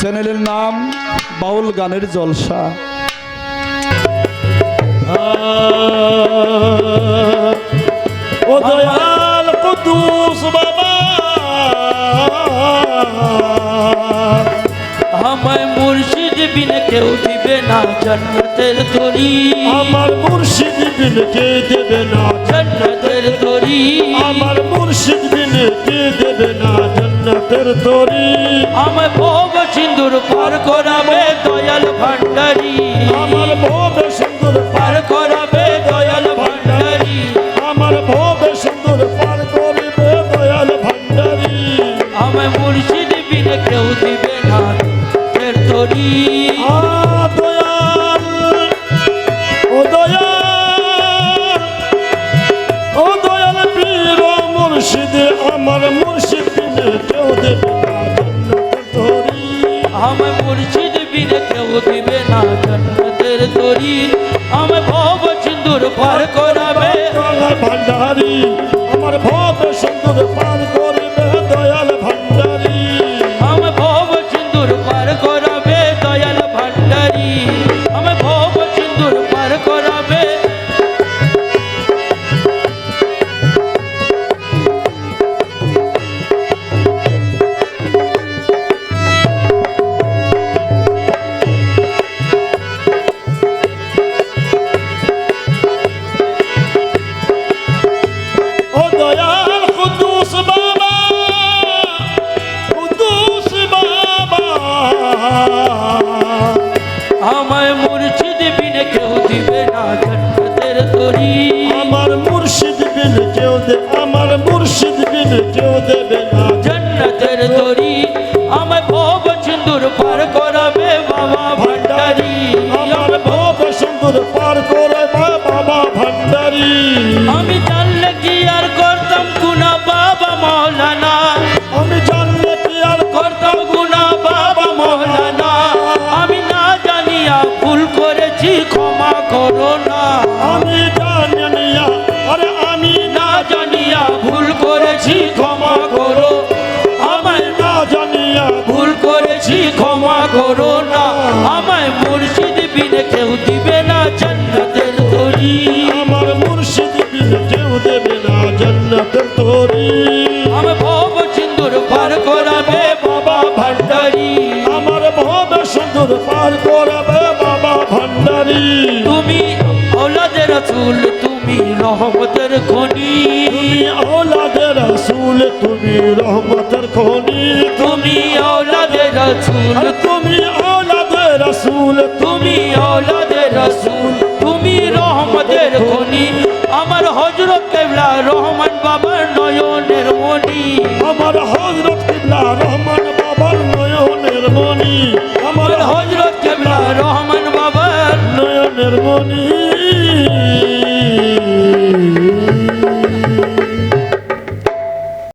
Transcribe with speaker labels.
Speaker 1: চ্যানেলের নাম বাউল গানের জলসা।
Speaker 2: ও দয়াল কুদ্দুস বাবা,
Speaker 3: আমায় মুর্শিদ বিন কেউ দিবে না জান্নাতের তরি।
Speaker 2: আমার মুর্শিদ বিন কে দেবে না
Speaker 3: জান্নাতের তরি।
Speaker 2: আমার মুর্শিদ বিন কে দেবে না জান্নাতের তরি।
Speaker 3: আমায় ভব সিন্দুর পার করাবে দয়াল ভান্ডারী।
Speaker 2: আমার ভব সুন্দর
Speaker 3: পার করাবে দয়াল ভান্ডারী।
Speaker 2: আমার ভব সুন্দর পার করিবে দয়াল ভান্ডারী।
Speaker 3: আমায় মুর্শিদ বিন কেউ দিবে না জান্নাতের তরি।
Speaker 2: দয়াল ও দয়াল ও দয়াল পীর মুর্শিদ, আমার মুর্শিদ বিনে কেউ দেবে না জান্নাতের তরি।
Speaker 3: আমায় মুর্শিদ বিন কেউ দিবে না জান্নাতের তরি। আমায় ভব সিন্দুর পার করাবে
Speaker 2: দয়াল ভান্ডারী। আমার ভব সুন্দর পার করিবে দয়াল ভান্ডারী।
Speaker 3: আমায় ভব সিন্দুর পার করাবে দয়াল ভান্ডারী। আমায় ভব সিন্দুর পার করাবে।
Speaker 2: ও দয়াল কুদ্দুস বাবা, কুদ্দুস বাবা,
Speaker 3: আমায় মুর্শিদ বিন কেউ দিবে না জান্নাতের তরি।
Speaker 2: আমার মুর্শিদ বিন কেউ আমার মুর্শিদ বিন কেউ দেবে না
Speaker 3: জান্নাতের তরি। আমায় ভব সিন্দুর পার করাবে বাবা ভান্ডারী।
Speaker 2: আমার ভব সুন্দর পার করে বাবা ভান্ডারী।
Speaker 3: আমি জানলে কি আর করতাম গুনাহ বাবা মৌলানা।
Speaker 2: আমি জানলে কি আর
Speaker 3: করতাম গুনাহ বাবা মৌলানা। আমি না জানিয়া ভুল করেছি ক্ষমা করো না।
Speaker 2: আমি জানিয়া আরে আমি
Speaker 3: না জানিয়া ভুল করেছি ক্ষমা করো। আমায়
Speaker 2: না জানিয়া
Speaker 3: ভুল করেছি ক্ষমা করো না। আমায় মুর্শিদ বিন কেউ দিবে না জান্নাতের তরি।
Speaker 2: আমার মুর্শিদ বিন কেউ দেবে না জান্নাতের তরি।
Speaker 3: আমি ভব সিন্দুর পার করাবে বাবা ভান্ডারী।
Speaker 2: আমার ভব সুন্দর পার করবে বাবা ভান্ডারী।
Speaker 3: তুমি আওলাদে রাসূল, তুমি রহমতের খনি।
Speaker 2: তুমি আওলাদে রাসূল, তুমি রহমতের খনি।
Speaker 3: তুমি আওলাদে রাসূল,
Speaker 2: আর তুমি আওলাদে রাসূল,
Speaker 3: তুমি আওলাদে রাসূল, তুমি রহমতের খনি। আমার হযরত কিবলা রহমান বাবার নয়নের মনি।
Speaker 2: আমার হযরত কিবলা রহমান বাবার নয়নের মনি। আমার
Speaker 3: হযরত কিবলা রহমান বাবার
Speaker 2: নয়নের মনি।